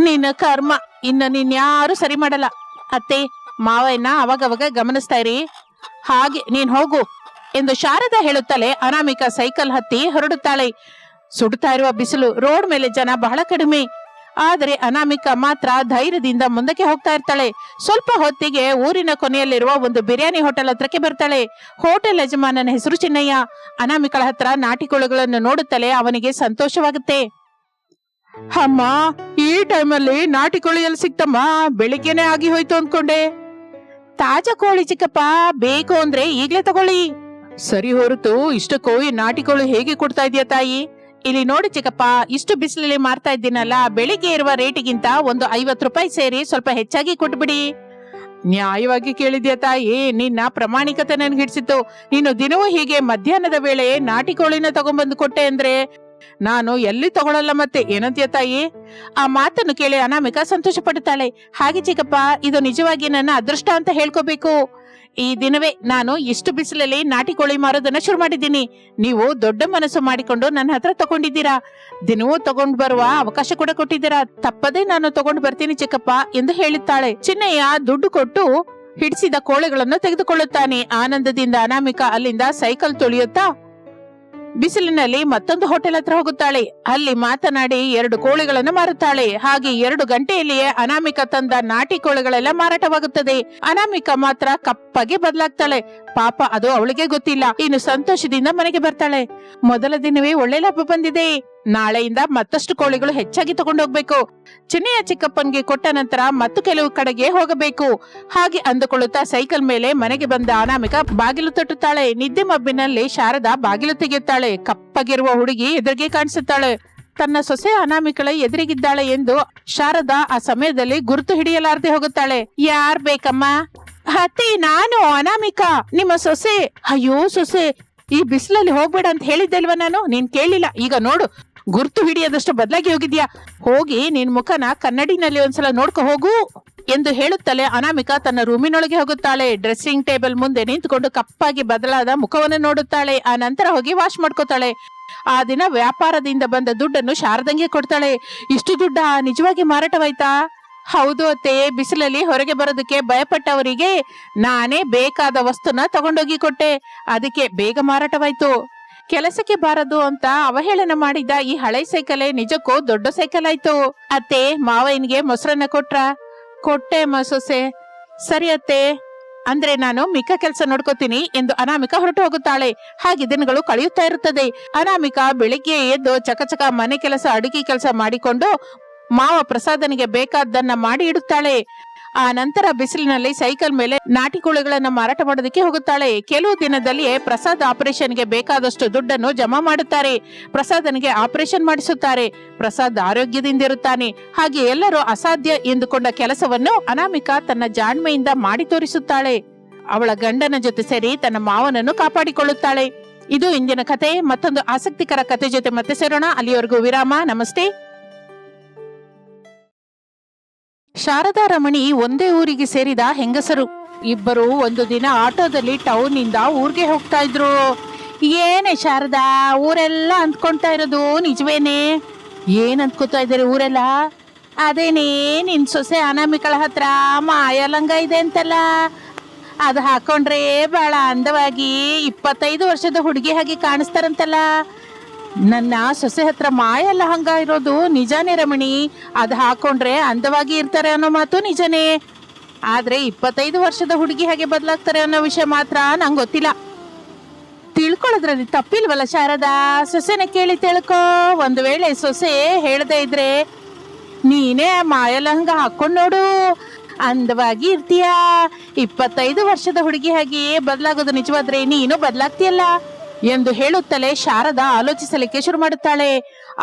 ನಿನ್ನ ಕರ್ಮ, ಇನ್ನು ನೀನ್ಯಾರು ಸರಿ ಮಾಡಲ್ಲ. ಅತ್ತೆ, ಮಾವಯ್ಯನ ಅವಾಗವಾಗ ಗಮನಿಸ್ತಾ ಇರಿ. ಹಾಗೆ ನೀನ್ ಹೋಗು ಎಂದು ಶಾರದಾ ಹೇಳುತ್ತಲೇ ಅನಾಮಿಕಾ ಸೈಕಲ್ ಹತ್ತಿ ಹೊರಡುತ್ತಾಳೆ. ಸುಡುತ್ತಾ ಇರುವ ಬಿಸಿಲು, ರೋಡ್ ಮೇಲೆ ಜನ ಬಹಳ ಕಡಿಮೆ. ಆದರೆ ಅನಾಮಿಕಾ ಮಾತ್ರ ಧೈರ್ಯದಿಂದ ಮುಂದಕ್ಕೆ ಹೋಗ್ತಾ ಇರ್ತಾಳೆ. ಸ್ವಲ್ಪ ಹೊತ್ತಿಗೆ ಊರಿನ ಕೊನೆಯಲ್ಲಿರುವ ಒಂದು ಬಿರಿಯಾನಿ ಹೋಟೆಲ್ ಹತ್ರಕ್ಕೆ ಬರ್ತಾಳೆ. ಹೋಟೆಲ್ ಯಜಮಾನನ ಹೆಸರು ಚಿನ್ನಯ್ಯ. ಅನಾಮಿಕಳ ಹತ್ರ ನಾಟಿ ಕೋಳಿಗಳನ್ನು ನೋಡುತ್ತಲೇ ಅವನಿಗೆ ಸಂತೋಷವಾಗುತ್ತೆ. ಅಮ್ಮ, ಈ ಟೈಮಲ್ಲಿ ನಾಟಿ ಕೋಳಿ ಎಲ್ಲಿ ಸಿಕ್ತಮ್ಮ? ಬೆಳಿಗ್ಗೆನೆ ಆಗಿ ಹೋಯ್ತು ಅಂದ್ಕೊಂಡೆ. ತಾಜಾ ಕೋಳಿ ಚಿಕ್ಕಪ್ಪ, ಬೇಕು ಅಂದ್ರೆ ಈಗ್ಲೇ ತಗೊಳ್ಳಿ. ಸರಿ ಹೊರತು ಇಷ್ಟಕ್ಕೂ ಈ ನಾಟಿ ಕೋಳಿ ಹೇಗೆ ಕೊಡ್ತಾ ಇದೀಯ ತಾಯಿ? ಇಲ್ಲಿ ನೋಡಿ ಚಿಕ್ಕಪ್ಪ, ಇಷ್ಟು ಬಿಸಿಲಲ್ಲಿ ಮಾರ್ತಾ ಇದ್ದೀನಲ್ಲ, ಬೆಳಿಗ್ಗೆ ಇರುವ ರೇಟಿಗಿಂತ ಒಂದು 50 ರೂಪಾಯಿ ಸೇರಿ ಸ್ವಲ್ಪ ಹೆಚ್ಚಾಗಿ ಕೊಟ್ಬಿಡಿ. ನ್ಯಾಯವಾಗಿ ಕೇಳಿದ್ಯಾ ತಾಯಿ, ನಿನ್ನ ಪ್ರಾಮಾಣಿಕತೆ ನನ್ಗೆ ಹಿಡಿಸಿತ್ತು. ನೀನು ದಿನವೂ ಹೀಗೆ ಮಧ್ಯಾಹ್ನದ ವೇಳೆ ನಾಟಿ ಕೋಳಿನ ತಗೊಂಡ್ಬಂದು ಕೊಟ್ಟೆ ಅಂದ್ರೆ ನಾನು ಎಲ್ಲಿ ತಗೊಳಲ್ಲ. ಮತ್ತೆ ಏನಂತೀಯ ತಾಯಿ? ಆ ಮಾತನ್ನು ಕೇಳಿ ಅನಾಮಿಕಾ ಸಂತೋಷ ಪಡುತ್ತಾಳೆ. ಹಾಗೆ ಚಿಕ್ಕಪ್ಪ, ಇದು ನಿಜವಾಗಿ ನನ್ನ ಅದೃಷ್ಟ ಅಂತ ಹೇಳ್ಕೋಬೇಕು. ಈ ದಿನವೇ ನಾನು ಇಷ್ಟು ಬಿಸಿಲಲ್ಲಿ ನಾಟಿ ಕೋಳಿ ಮಾರೋದನ್ನ ಶುರು ಮಾಡಿದ್ದೀನಿ. ನೀವು ದೊಡ್ಡ ಮನಸ್ಸು ಮಾಡಿಕೊಂಡು ನನ್ನ ಹತ್ರ ತಗೊಂಡಿದ್ದೀರಾ. ದಿನವೂ ತಗೊಂಡ್ ಬರುವ ಅವಕಾಶ ಕೂಡ ಕೊಟ್ಟಿದ್ದೀರಾ. ತಪ್ಪದೇ ನಾನು ತಗೊಂಡು ಬರ್ತೀನಿ ಚಿಕ್ಕಪ್ಪ ಎಂದು ಹೇಳುತ್ತಾಳೆ. ಚಿನ್ನಯ್ಯ ದುಡ್ಡು ಕೊಟ್ಟು ಹಿಡಿಸಿದ ಕೋಳಿಗಳನ್ನು ತೆಗೆದುಕೊಳ್ಳುತ್ತಾನೆ. ಆನಂದದಿಂದ ಅನಾಮಿಕಾ ಅಲ್ಲಿಂದ ಸೈಕಲ್ ತುಳಿಯುತ್ತಾ ಬಿಸಿಲಿನಲ್ಲಿ ಮತ್ತೊಂದು ಹೋಟೆಲ್ ಹತ್ರ ಹೋಗುತ್ತಾಳೆ. ಅಲ್ಲಿ ಮಾತನಾಡಿ 2 ಕೋಳಿಗಳನ್ನು ಮಾರುತ್ತಾಳೆ. ಹಾಗೆ 2 ಗಂಟೆಯಲ್ಲಿಯೇ ಅನಾಮಿಕಾ ತಂದ ನಾಟಿ ಕೋಳಿಗಳೆಲ್ಲ ಮಾರಾಟವಾಗುತ್ತದೆ. ಅನಾಮಿಕಾ ಮಾತ್ರ ಕಪ್ಪಗೆ ಬದಲಾಗ್ತಾಳೆ. ಪಾಪ, ಅದು ಅವಳಿಗೆ ಗೊತ್ತಿಲ್ಲ. ಇನ್ನು ಸಂತೋಷದಿಂದ ಮನೆಗೆ ಬರ್ತಾಳೆ. ಮೊದಲ ದಿನವೇ ಒಳ್ಳೆ ಲಾಭ ಬಂದಿದೆ. ನಾಳೆಯಿಂದ ಮತ್ತಷ್ಟು ಕೋಳಿಗಳು ಹೆಚ್ಚಾಗಿ ತಗೊಂಡೋಗ್ಬೇಕು. ಚಿನ್ನಯ್ಯ ಚಿಕ್ಕಪ್ಪನ್ಗೆ ಕೊಟ್ಟ ನಂತರ ಮತ್ತು ಕೆಲವು ಕಡೆಗೆ ಹೋಗಬೇಕು. ಹಾಗೆ ಅಂದುಕೊಳ್ಳುತ್ತಾ ಸೈಕಲ್ ಮೇಲೆ ಮನೆಗೆ ಬಂದ ಅನಾಮಿಕಾ ಬಾಗಿಲು ತಟ್ಟುತ್ತಾಳೆ. ನಿದ್ದೆ ಮಬ್ಬಿನಲ್ಲಿ ಶಾರದಾ ಬಾಗಿಲು ತೆಗೆಯುತ್ತಾಳೆ. ಕಪ್ಪಗಿರುವ ಹುಡುಗಿ ಎದುರಿಗೆ ಕಾಣಿಸುತ್ತಾಳೆ. ತನ್ನ ಸೊಸೆ ಅನಾಮಿಕಳ ಎದುರಿಗಿದ್ದಾಳೆ ಎಂದು ಶಾರದಾ ಆ ಸಮಯದಲ್ಲಿ ಗುರುತು ಹಿಡಿಯಲಾರದೆ ಹೋಗುತ್ತಾಳೆ. ಯಾರ್ ಬೇಕಮ್ಮ? ಅತ್ತೆ, ನಾನು ಅನಾಮಿಕಾ, ನಿಮ್ಮ ಸೊಸೆ. ಅಯ್ಯೋ ಸೊಸೆ, ಈ ಬಿಸಿಲಲ್ಲಿ ಹೋಗ್ಬೇಡ ಅಂತ ಹೇಳಿದ್ದಲ್ವ ನಾನು? ನೀನ್ ಕೇಳಿಲ್ಲ. ಈಗ ನೋಡು, ಗುರ್ತು ಹಿಡಿಯದಷ್ಟು ಬದಲಾಗಿ ಹೋಗಿದ್ಯಾ. ಹೋಗಿ ನಿನ್ ಮುಖನ ಕನ್ನಡಿನಲ್ಲಿ ಒಂದ್ಸಲ ನೋಡ್ಕೊ ಹೋಗು ಎಂದು ಹೇಳುತ್ತಲೇ ಅನಾಮಿಕಾ ತನ್ನ ರೂಮಿನೊಳಗೆ ಹೋಗುತ್ತಾಳೆ. ಡ್ರೆಸ್ಸಿಂಗ್ ಟೇಬಲ್ ಮುಂದೆ ನಿಂತುಕೊಂಡು ಕಪ್ಪಾಗಿ ಬದಲಾದ ಮುಖವನ್ನು ನೋಡುತ್ತಾಳೆ. ಆ ನಂತರ ಹೋಗಿ ವಾಶ್ ಮಾಡ್ಕೋತಾಳೆ. ಆ ದಿನ ವ್ಯಾಪಾರದಿಂದ ಬಂದ ದುಡ್ಡನ್ನು ಶಾರದಂಗೆ ಕೊಡ್ತಾಳೆ. ಇಷ್ಟು ದುಡ್ಡ ನಿಜವಾಗಿ ಮಾರಾಟವಾಯ್ತಾ? ಹೌದು ಅತ್ತೆ, ಬಿಸಿಲಲ್ಲಿ ಹೊರಗೆ ಬರೋದಕ್ಕೆ ಭಯಪಟ್ಟವರಿಗೆ ನಾನೇ ಬೇಕಾದ ವಸ್ತುನ ತಗೊಂಡೋಗಿ ಕೊಟ್ಟೆ. ಅದಕ್ಕೆ ಬೇಗ ಮಾರಾಟವಾಯ್ತು. ಕೆಲಸಕ್ಕೆ ಬಾರದು ಅಂತ ಅವಹೇಳನ ಮಾಡಿದ ಈ ಹಳೆ ಸೈಕಲೇ ನಿಜಕ್ಕೂ ದೊಡ್ಡ ಸೈಕಲ್ ಆಯ್ತು. ಅತ್ತೆ, ಮಾವಯ್ಯನಿಗೆ ಮೊಸರನ್ನ ಕೊಟ್ಟೆ ಸೊಸೆ. ಸರಿ ಅತ್ತೆ, ಅಂದ್ರೆ ನಾನು ಮಿಕ್ಕ ಕೆಲಸ ನೋಡ್ಕೋತೀನಿ ಎಂದು ಅನಾಮಿಕಾ ಹೊರಟು ಹೋಗುತ್ತಾಳೆ. ಹಾಗೆ ದಿನಗಳು ಕಳೆಯುತ್ತಾ ಇರುತ್ತದೆ. ಅನಾಮಿಕಾ ಬೆಳಿಗ್ಗೆ ಎದ್ದು ಚಕಚಕ ಮನೆ ಕೆಲಸ, ಅಡಿಗೆ ಕೆಲಸ ಮಾಡಿಕೊಂಡು ಮಾವ ಪ್ರಸಾದನಿಗೆ ಬೇಕಾದ್ದನ್ನ ಮಾಡಿ ಇಡುತ್ತಾಳೆ. ಆ ನಂತರ ಬಿಸಿಲಿನಲ್ಲಿ ಸೈಕಲ್ ಮೇಲೆ ನಾಟಿ ಕೋಳಿಗಳನ್ನ ಮಾರಾಟ ಮಾಡೋದಕ್ಕೆ ಹೋಗುತ್ತಾಳೆ. ಕೆಲವು ದಿನದಲ್ಲಿಯೇ ಪ್ರಸಾದ್ ಆಪರೇಷನ್ಗೆ ಬೇಕಾದಷ್ಟು ದುಡ್ಡನ್ನು ಜಮಾ ಮಾಡುತ್ತಾರೆ. ಪ್ರಸಾದನಿಗೆ ಆಪರೇಷನ್ ಮಾಡಿಸುತ್ತಾರೆ. ಪ್ರಸಾದ್ ಆರೋಗ್ಯದಿಂದಿರುತ್ತಾನೆ. ಹಾಗೆ ಎಲ್ಲರೂ ಅಸಾಧ್ಯ ಎಂದುಕೊಂಡ ಕೆಲಸವನ್ನು ಅನಾಮಿಕಾ ತನ್ನ ಜಾಣ್ಮೆಯಿಂದ ಮಾಡಿ ತೋರಿಸುತ್ತಾಳೆ. ಅವಳ ಗಂಡನ ಜೊತೆ ಸೇರಿ ತನ್ನ ಮಾವನನ್ನು ಕಾಪಾಡಿಕೊಳ್ಳುತ್ತಾಳೆ. ಇದು ಇಂದಿನ ಕತೆ. ಮತ್ತೊಂದು ಆಸಕ್ತಿಕರ ಕತೆ ಜೊತೆ ಮತ್ತೆ ಸೇರೋಣ. ಅಲ್ಲಿಯವರೆಗೂ ವಿರಾಮ. ನಮಸ್ತೆ. ಶಾರದಾ ರಮಣಿ ಒಂದೇ ಊರಿಗೆ ಸೇರಿದ ಹೆಂಗಸರು. ಇಬ್ಬರು ಒಂದು ದಿನ ಆಟೋದಲ್ಲಿ ಟೌನ್ ನಿಂದ ಊರ್ಗೆ ಹೋಗ್ತಾ ಇದ್ರು. ಏನೇ ಶಾರದಾ, ಊರೆಲ್ಲ ಅಂದ್ಕೊಂತಾ ಇರೋದು ನಿಜವೇನೆ? ಏನ್ ಅಂದ್ಕೋತಾ ಇದಾರೆ ಊರೆಲ್ಲ? ಅದೇನೇ ನಿನ್ ಸೊಸೆ ಅನಾಮಿಕಳ ಹತ್ರ ಮಾಯಲಂಗ ಇದೆ ಅಂತಲ್ಲ, ಅದು ಹಾಕೊಂಡ್ರೆ ಬಹಳ ಅಂದವಾಗಿ 25 ವರ್ಷದ ಹುಡುಗಿ ಹಾಗೆ ಕಾಣಿಸ್ತಾರಂತಲ್ಲ. ನನ್ನ ಸೊಸೆ ಹತ್ರ ಮಾಯಲ್ಲ ಹಂಗ ಇರೋದು ನಿಜಾನೇ ರಮಣಿ. ಅದು ಹಾಕೊಂಡ್ರೆ ಅಂದವಾಗಿ ಇರ್ತಾರೆ ಅನ್ನೋ ಮಾತು ನಿಜನೇ. ಆದ್ರೆ 25 ವರ್ಷದ ಹುಡುಗಿ ಹಾಗೆ ಬದಲಾಗ್ತಾರೆ ಅನ್ನೋ ವಿಷಯ ಮಾತ್ರ ನಂಗೆ ಗೊತ್ತಿಲ್ಲ. ತಿಳ್ಕೊಳ್ಳೋದ್ರಲ್ಲಿ ತಪ್ಪಿಲ್ವಲ್ಲ ಶಾರದಾ? ಸೊಸೆನ ಕೇಳಿ ತಿಳ್ಕೊ. ಒಂದು ವೇಳೆ ಸೊಸೆ ಹೇಳದೇ ಇದ್ರೆ ನೀನೇ ಮಾಯಲಂಗ ಹಾಕೊಂಡ್ ನೋಡು. ಅಂದವಾಗಿ ಇರ್ತೀಯಾ. 25 ವರ್ಷದ ಹುಡುಗಿ ಹಾಗೆ ಬದಲಾಗೋದು ನಿಜವಾದ್ರೆ ನೀನು ಬದಲಾಗ್ತೀಯಲ್ಲ ಎಂದು ಹೇಳುತ್ತಲೇ ಶಾರದಾ ಆಲೋಚಿಸಲಿಕ್ಕೆ ಶುರು ಮಾಡುತ್ತಾಳೆ.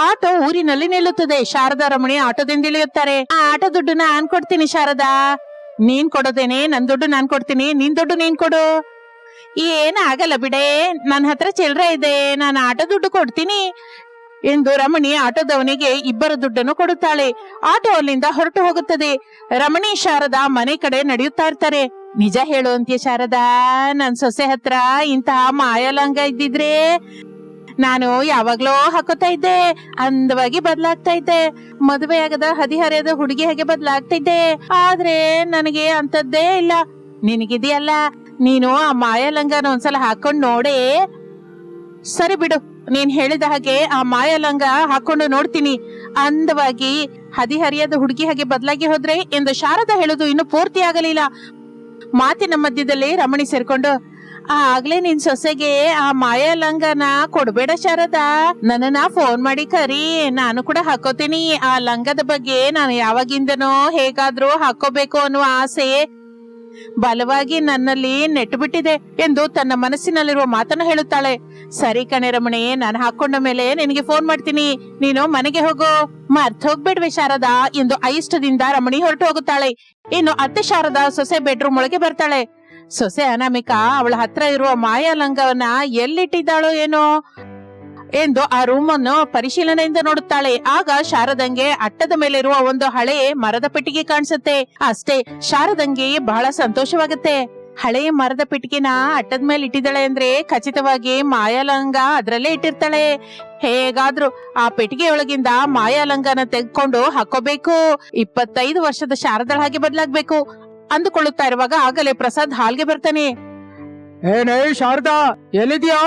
ಆಟೋ ಊರಿನಲ್ಲಿ ನಿಲ್ಲುತ್ತದೆ. ಶಾರದಾ ರಮಣಿ ಆಟೋದಿಂದ ಇಳಿಯುತ್ತಾರೆ. ಆ ಆಟೋ ದುಡ್ಡು ನಾನ್ ಕೊಡ್ತೀನಿ ಶಾರದಾ. ನೀನ್ ಕೊಡೋದೇನೆ? ನನ್ ದುಡ್ಡು ನಾನ್ ಕೊಡ್ತೀನಿ, ನಿನ್ ದುಡ್ಡು ನೀನ್ ಕೊಡು. ಏನಾಗಲ್ಲ ಬಿಡೆ, ನನ್ನ ಹತ್ರ ಚಿಲ್ಲರೆ ಇದೆ, ನಾನು ಆಟೋ ದುಡ್ಡು ಕೊಡ್ತೀನಿ ಎಂದು ರಮಣಿ ಆಟೋದವನಿಗೆ 2 ದುಡ್ಡನ್ನು ಕೊಡುತ್ತಾಳೆ. ಆಟೋ ಅಲ್ಲಿಂದ ಹೊರಟು ಹೋಗುತ್ತದೆ. ರಮಣಿ ಶಾರದಾ ಮನೆ ಕಡೆ ನಡೆಯುತ್ತಾ ಇರ್ತಾರೆ. ನಿಜ ಹೇಳುವಂತೀಯ ಶಾರದಾ, ನನ್ ಸೊಸೆ ಹತ್ರ ಇಂತಹ ಮಾಯಲಂಗ ಇದ್ದಿದ್ರೆ ನಾನು ಯಾವಾಗ್ಲೋ ಹಾಕೋತಾ ಇದ್ದೆ, ಅಂದವಾಗಿ ಬದಲಾಗ್ತಾ ಇದ್ದೆ, ಮದುವೆಯಾಗದ ಹದಿಹರೆಯದ ಹುಡುಗಿ ಹಾಗೆ ಬದಲಾಗ್ತಾ ಇದ್ದೆ. ಆದ್ರೆ ನನಗೆ ಅಂತದ್ದೇ ಇಲ್ಲ. ನಿನಗಿದೆಯಲ್ಲ, ನೀನು ಆ ಮಾಯಲಂಗನ ಒಂದ್ಸಲ ಹಾಕೊಂಡ್ ನೋಡೇ. ಸರಿ ಬಿಡು, ನೀನ್ ಹೇಳಿದ ಹಾಗೆ ಆ ಮಾಯಲಂಗ ಹಾಕೊಂಡು ನೋಡ್ತೀನಿ. ಅಂದವಾಗಿ ಹದಿಹರಿಯದ ಹುಡುಗಿ ಹಾಗೆ ಬದಲಾಗಿ ಹೋದ್ರೆ ಎಂದು ಶಾರದಾ ಹೇಳುದು ಇನ್ನು ಪೂರ್ತಿ ಆಗಲಿಲ್ಲ. ಮಾತಿನ ಮಧ್ಯದಲ್ಲಿ ರಮಣಿ ಸೇರ್ಕೊಂಡು, ಆಗ್ಲೇ ನಿನ್ ಸೊಸೆಗೆ ಆ ಮಾಯಲಂಗನ ಕೊಡ್ಬೇಡ ಶಾರದಾ, ನನ್ನನ್ನ ಫೋನ್ ಮಾಡಿ ಕರಿ, ನಾನು ಕೂಡ ಹಾಕೋತೀನಿ. ಆ ಲಂಗದ ಬಗ್ಗೆ ನಾನು ಯಾವಾಗಿಂದನೋ ಹೇಗಾದ್ರೂ ಹಾಕೋಬೇಕು ಅನ್ನುವ ಆಸೆ ಬಲವಾಗಿ ನನ್ನಲ್ಲಿ ನೆಟ್ಟು ಬಿಟ್ಟಿದೆ ಎಂದು ತನ್ನ ಮನಸ್ಸಿನಲ್ಲಿರುವ ಮಾತನ್ನು ಹೇಳುತ್ತಾಳೆ. ಸರಿ ಕಣೆ ರಮಣಿ, ನಾನು ಹಾಕೊಂಡ ಮೇಲೆ ನಿನಗೆ ಫೋನ್ ಮಾಡ್ತೀನಿ, ನೀನು ಮನೆಗೆ ಹೋಗು, ಮರ್ತ್ ಹೋಗ್ಬೇಡ್ವೆ ಶಾರದಾ ಎಂದು అయిಷ್ಟದಿಂದ ರಮಣಿ ಹೊರಟು ಹೋಗುತ್ತಾಳೆ. ಇನ್ನು ಅತ್ತೆ ಶಾರದಾ ಸೊಸೆ ಬೆಡ್ರೂಮ್ ಒಳಗೆ ಬರ್ತಾಳೆ. ಸೊಸೆ ಅನಾಮಿಕಾ ಅವಳ ಹತ್ರ ಇರುವ ಮಾಯಾಲಂಗವನ್ನ ಎಲ್ಲಿಟ್ಟಿದ್ದಾಳೋ ಏನೋ ಎಂದು ಆ ರೂಮ್ ಅನ್ನು ಪರಿಶೀಲನೆಯಿಂದ ನೋಡುತ್ತಾಳೆ. ಆಗ ಶಾರದಂಗೆ ಅಟ್ಟದ ಮೇಲಿರುವ ಒಂದು ಹಳೆ ಮರದ ಪೆಟ್ಟಿಗೆ ಕಾಣಿಸುತ್ತೆ. ಅಷ್ಟೇ, ಶಾರದಂಗೆ ಬಹಳ ಸಂತೋಷವಾಗುತ್ತೆ. ಹಳೆ ಮರದ ಪೆಟ್ಟಿಗೆನ ಅಟ್ಟದ ಮೇಲೆ ಇಟ್ಟಿದ್ದಾಳೆ ಅಂದ್ರೆ ಖಚಿತವಾಗಿ ಮಾಯಾಲಂಗ ಅದ್ರಲ್ಲೇ ಇಟ್ಟಿರ್ತಾಳೆ. ಹೇಗಾದ್ರೂ ಆ ಪೆಟ್ಟಿಗೆಯೊಳಗಿಂದ ಮಾಯಾಲಂಗನ ತೆಗೆದುಕೊಂಡು ಹಾಕೋಬೇಕು, 25 ವರ್ಷದ ಶಾರದಳ ಹಾಗೆ ಬದಲಾಗ್ಬೇಕು ಅಂದುಕೊಳ್ಳುತ್ತಾ ಇರುವಾಗ ಆಗಲೇ ಪ್ರಸಾದ್ ಹಾಲ್ಗೆ ಬರ್ತಾನೆ. ಏನೇ ಶಾರದಾ, ಎಲ್ಲಿದ್ಯಾ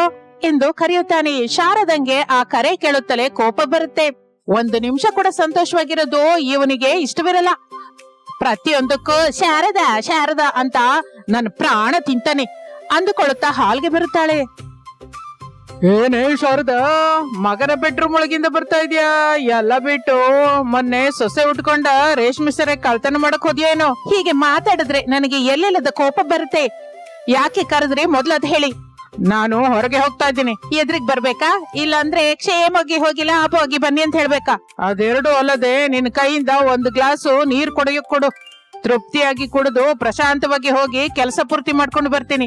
ಎಂದು ಕರೆಯುತ್ತಾನೆ. ಶಾರದಂಗೆ ಆ ಕರೆ ಕೇಳುತ್ತಲೇ ಕೋಪ ಬರುತ್ತೆ. 1 ನಿಮಿಷ ಕೂಡ ಸಂತೋಷವಾಗಿರೋದು ಇವನಿಗೆ ಇಷ್ಟವಿರಲ್ಲ. ಪ್ರತಿಯೊಂದಕ್ಕೂ ಶಾರದಾ ಶಾರದಾ ಅಂತ ನನ್ನ ಪ್ರಾಣ ತಿಂತಾನೆ ಅಂದುಕೊಳ್ಳುತ್ತಾ ಹಾಲ್ಗೆ ಬರುತ್ತಾಳೆ. ಏನೇ ಶಾರದಾ, ಮಗನ ಬೆಡ್ರೂಮ್ ಒಳಗಿಂದ ಬರ್ತಾ ಇದ್ಯಾ? ಎಲ್ಲ ಬಿಟ್ಟು ಮೊನ್ನೆ ಸೊಸೆ ಉಟ್ಕೊಂಡ ರೇಷ್ಮೆ ಸೀರೆ ಕಳ್ತನ ಮಾಡಕ್ ಹೋದ್ಯೇನೋ? ಹೀಗೆ ಮಾತಾಡಿದ್ರೆ ನನಗೆ ಎಲ್ಲೆಲ್ಲದ ಕೋಪ ಬರುತ್ತೆ. ಯಾಕೆ ಕರೆದ್ರೆ ಮೊದ್ಲದ್ ಹೇಳಿ. ನಾನು ಹೊರಗೆ ಹೋಗ್ತಾ ಇದ್ದೀನಿ. ಎದ್ರಿಗ್ ಬರ್ಬೇಕಾ, ಇಲ್ಲಾಂದ್ರೆ ಕ್ಷೇಮವಾಗಿ ಹೋಗಿ ಲಾಭವಾಗಿ ಬನ್ನಿ ಅಂತ ಹೇಳ್ಬೇಕಾ? ಅದೆರಡು ಅಲ್ಲದೆ ನಿನ್ ಕೈಯಿಂದ 1 ಗ್ಲಾಸು ನೀರ್ ಕೊಡೋಕ್ ಕೊಡು. ತೃಪ್ತಿಯಾಗಿ ಕುಡಿದು ಪ್ರಶಾಂತವಾಗಿ ಹೋಗಿ ಕೆಲಸ ಪೂರ್ತಿ ಮಾಡ್ಕೊಂಡು ಬರ್ತೀನಿ.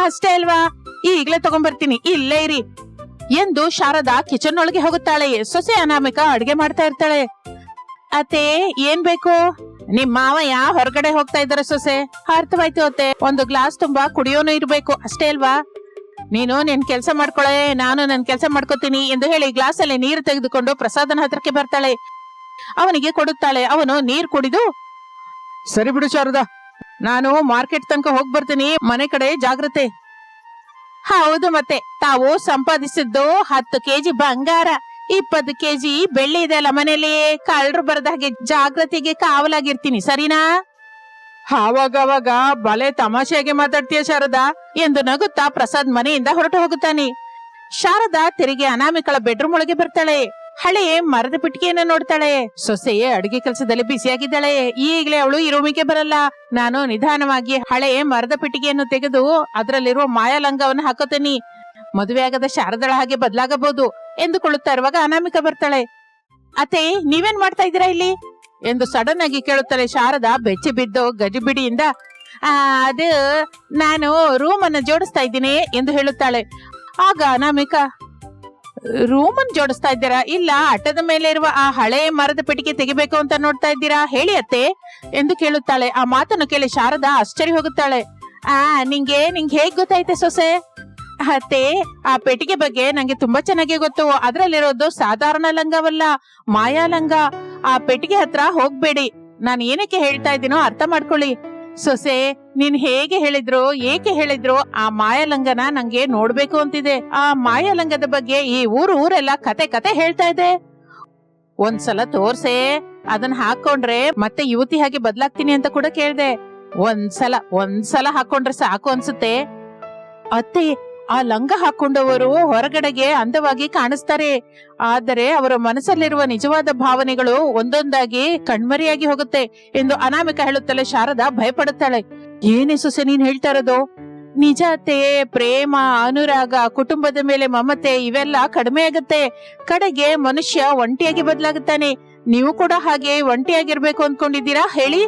ಅಷ್ಟೇ ಅಲ್ವಾ, ಈಗ್ಲೇ ತಗೊಂಡ್ಬರ್ತೀನಿ, ಇಲ್ಲೇ ಇರಿ ಎಂದು ಶಾರದಾ ಕಿಚನ್ ಒಳಗೆ ಹೋಗುತ್ತಾಳೆ. ಸೊಸೆ ಅನಾಮಿಕಾ ಅಡ್ಗೆ ಮಾಡ್ತಾ ಇರ್ತಾಳೆ. ಅತ್ತೆ, ಏನ್ ಬೇಕು? ನಿಮ್ ಮಾವಯ್ಯ ಹೊರಗಡೆ ಹೋಗ್ತಾ ಇದ್ದಾರೆ ಸೊಸೆ. ಅರ್ಥವಾಯ್ತು ಅತ್ತೆ, 1 ಗ್ಲಾಸ್ ತುಂಬಾ ಕುಡಿಯೋನು ಇರ್ಬೇಕು, ಅಷ್ಟೇ ಅಲ್ವಾ? ನೀನು ನಿನ್ ಕೆಲ್ಸ ಮಾಡ್ಕೊಳೆ, ನಾನು ನನ್ ಕೆಲ್ಸ ಮಾಡ್ಕೋತೀನಿ ಎಂದು ಹೇಳಿ ಗ್ಲಾಸ್ ಅಲ್ಲಿ ನೀರು ತೆಗೆದುಕೊಂಡು ಪ್ರಸಾದನ ಹತ್ರಕ್ಕೆ ಬರ್ತಾಳೆ. ಅವನಿಗೆ ಕೊಡುತ್ತಾಳೆ. ಅವನು ನೀರ್ ಕುಡಿದು, ಸರಿ ಬಿಡು ಶಾರದಾ, ನಾನು ಮಾರ್ಕೆಟ್ ತನಕ ಹೋಗ್ ಬರ್ತೀನಿ, ಮನೆ ಕಡೆ ಜಾಗ್ರತೆ. ಹೌದು, ಮತ್ತೆ ತಾವು ಸಂಪಾದಿಸಿದ್ದು 10 ಕೆಜಿ ಬಂಗಾರ, 20 ಕೆಜಿ ಬೆಳ್ಳಿ ಇದೆ ಅಲ್ಲ ಮನೇಲಿ, ಕಳ್ಳರು ಬರದ ಹಾಗೆ ಜಾಗ್ರತೆಗೆ ಕಾವಲಾಗಿರ್ತೀನಿ, ಸರಿನಾ? ಆವಾಗವಾಗ ಬಲೆ ತಮಾಷೆಯಾಗಿ ಮಾತಾಡ್ತೀಯ ಶಾರದಾ ಎಂದು ನಗುತ್ತಾ ಪ್ರಸಾದ್ ಮನೆಯಿಂದ ಹೊರಟು ಹೋಗುತ್ತಾನೆ. ಶಾರದಾ ತಿರುಗಿ ಅನಾಮಿಕಳ ಬೆಡ್ರೂಮ್ ಒಳಗೆ ಬರ್ತಾಳೆ. ಹಳೆ ಮರದ ಪೆಟ್ಟಿಗೆಯನ್ನು ನೋಡ್ತಾಳೆ. ಸೊಸೆಯೇ ಅಡುಗೆ ಕೆಲಸದಲ್ಲಿ ಬಿಸಿಯಾಗಿದ್ದಾಳೆ. ಈಗಲೇ ಅವಳು ಈ ರೂಮಿಗೆ ಬರಲ್ಲ. ನಾನು ನಿಧಾನವಾಗಿ ಹಳೆ ಮರದ ಪೆಟ್ಟಿಗೆಯನ್ನು ತೆಗೆದು ಅದರಲ್ಲಿರುವ ಮಾಯಾಲಂಗವನ್ನು ಹಾಕೋತೀನಿ, ಮದುವೆಯಾಗದ ಶಾರದಳ ಹಾಗೆ ಬದಲಾಗಬಹುದು ಎಂದುಕೊಳ್ಳುತ್ತಾ ಇರುವಾಗ ಅನಾಮಿಕಾ ಬರ್ತಾಳೆ. ಅತ್ತೆ, ನೀವೇನ್ ಮಾಡ್ತಾ ಇದ್ದೀರಾ ಇಲ್ಲಿ ಎಂದು ಸಡನ್ ಆಗಿ ಕೇಳುತ್ತಾಳೆ. ಶಾರದಾ ಬೆಚ್ಚಿ ಬಿದ್ದು ಗಜಿಬಿಡಿಯಿಂದ, ಅದು ನಾನು ರೂಮ್ ಅನ್ನು ಜೋಡಿಸ್ತಾ ಇದ್ದೀನಿ ಎಂದು ಹೇಳುತ್ತಾಳೆ. ಆಗ ಅನಾಮಿಕಾ, ರೂಮ್ ಅನ್ನು ಜೋಡಿಸ್ತಾ ಇದ್ದೀರಾ? ಇಲ್ಲ, ಅಟ್ಟದ ಮೇಲೆ ಇರುವ ಆ ಹಳೆ ಮರದ ಪೆಟ್ಟಿಗೆ ತೆಗಿಬೇಕು ಅಂತ ನೋಡ್ತಾ ಇದ್ದೀರಾ? ಹೇಳಿ ಅತ್ತೆ ಎಂದು ಕೇಳುತ್ತಾಳೆ. ಆ ಮಾತನ್ನು ಕೇಳಿ ಶಾರದಾ ಆಶ್ಚರ್ಯ ಹೋಗುತ್ತಾಳೆ. ನಿಂಗೆ ಹೇಗ್ ಗೊತ್ತಾಯ್ತೆ ಸೊಸೆ? ಅತ್ತೆ, ಆ ಪೆಟ್ಟಿಗೆ ಬಗ್ಗೆ ನಂಗೆ ತುಂಬಾ ಚೆನ್ನಾಗಿ ಗೊತ್ತು. ಅದ್ರಲ್ಲಿರೋದು ಸಾಧಾರಣ ಲಂಗವಲ್ಲ, ಮಾಯಾಲಂಗ. ಆ ಪೆಟ್ಟಿಗೆ ಹತ್ರ ಹೋಗ್ಬೇಡಿ. ನಾನು ಏನಕ್ಕೆ ಹೇಳ್ತಾ ಇದ್ದೀನೋ ಅರ್ಥ ಮಾಡ್ಕೊಳ್ಳಿ. ಸೊಸೆ, ನೀನ್ ಹೇಗೆ ಹೇಳಿದ್ರು, ಏಕೆ ಹೇಳಿದ್ರು, ಆ ಮಾಯಾಲಂಗನ ನಂಗೆ ನೋಡ್ಬೇಕು ಅಂತಿದೆ. ಆ ಮಾಯಾಲಂಗದ ಬಗ್ಗೆ ಈ ಊರೆಲ್ಲ ಕತೆ ಹೇಳ್ತಾ ಇದೆ. ಒಂದ್ಸಲ ತೋರ್ಸೆ, ಅದನ್ನ ಹಾಕೊಂಡ್ರೆ ಮತ್ತೆ ಯುವತಿ ಹಾಗೆ ಬದಲಾಗ್ತೀನಿ ಅಂತ ಕೂಡ ಕೇಳ್ದೆ. ಒಂದ್ಸಲ ಹಾಕೊಂಡ್ರೆ ಸಾಕು ಅನ್ಸುತ್ತೆ. ಅತ್ತೆ, ಆ ಲಂಗ ಹಾಕೊಂಡವರು ಹೊರಗಡೆಗೆ ಅಂದವಾಗಿ ಕಾಣಿಸ್ತಾರೆ, ಆದರೆ ಅವರ ಮನಸ್ಸಲ್ಲಿರುವ ನಿಜವಾದ ಭಾವನೆಗಳು ಒಂದೊಂದಾಗಿ ಕಣ್ಮರೆಯಾಗಿ ಹೋಗುತ್ತೆ ಎಂದು ಅನಾಮಿಕ ಹೇಳುತ್ತಲೇ ಶಾರದಾ ಭಯಪಡುತ್ತಾಳೆ. ಏನೇ ಸೊಸೆ ನೀನ್ ಹೇಳ್ತಾ ಇರೋದು? ನಿಜ ಅತ್ತೆ, ಪ್ರೇಮ, ಅನುರಾಗ, ಕುಟುಂಬದ ಮೇಲೆ ಮಮತೆ ಇವೆಲ್ಲ ಕಡಿಮೆ ಆಗುತ್ತೆ. ಕಡೆಗೆ ಮನುಷ್ಯ ಒಂಟಿಯಾಗಿ ಬದಲಾಗುತ್ತಾನೆ. ನೀವು ಕೂಡ ಹಾಗೆ ಒಂಟಿಯಾಗಿರ್ಬೇಕು ಅನ್ಕೊಂಡಿದ್ದೀರಾ? ಹೇಳಿ,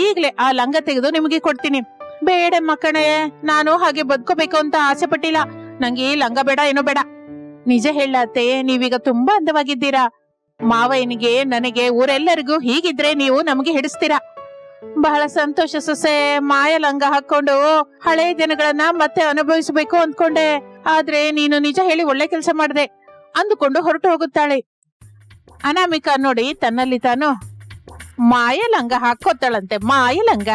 ಈಗ್ಲೇ ಆ ಲಂಗ ತೆಗೆದು ನಿಮಗೆ ಕೊಡ್ತೀನಿ. ಬೇಡ ಮಕ್ಕಳೇ, ನಾನು ಹಾಗೆ ಬದುಕೋಬೇಕು ಅಂತ ಆಸೆ ಪಟ್ಟಿಲ್ಲ. ನಂಗೆ ಈ ಲಂಗ ಬೇಡ, ಏನೋ ಬೇಡ. ನಿಜ ಹೇಳತ್ತೆ, ನೀವೀಗ ತುಂಬಾ ಅಂದವಾಗಿದ್ದೀರಾ. ಮಾವಯ್ಯನಿಗೆ, ನನಗೆ, ಊರೆಲ್ಲರಿಗೂ ಹೀಗಿದ್ರೆ ನೀವು ನಮಗೆ ಹಿಡಿಸ್ತೀರಾ. ಬಹಳ ಸಂತೋಷ ಸೊಸೆ. ಮಾಯ ಲಂಗ ಹಾಕೊಂಡು ಹಳೆ ದಿನಗಳನ್ನ ಮತ್ತೆ ಅನುಭವಿಸಬೇಕು ಅಂದ್ಕೊಂಡೆ, ಆದ್ರೆ ನೀನು ನಿಜ ಹೇಳಿ ಒಳ್ಳೆ ಕೆಲಸ ಮಾಡಿದೆ ಅಂದುಕೊಂಡು ಹೊರಟು ಹೋಗುತ್ತಾಳೆ. ಅನಾಮಿಕಾ ನೋಡಿ ತನ್ನಲ್ಲಿ ತಾನು ಮಾಯ ಲಂಗ ಹಾಕೋತಾಳಂತೆ. ಮಾಯ ಲಂಗ,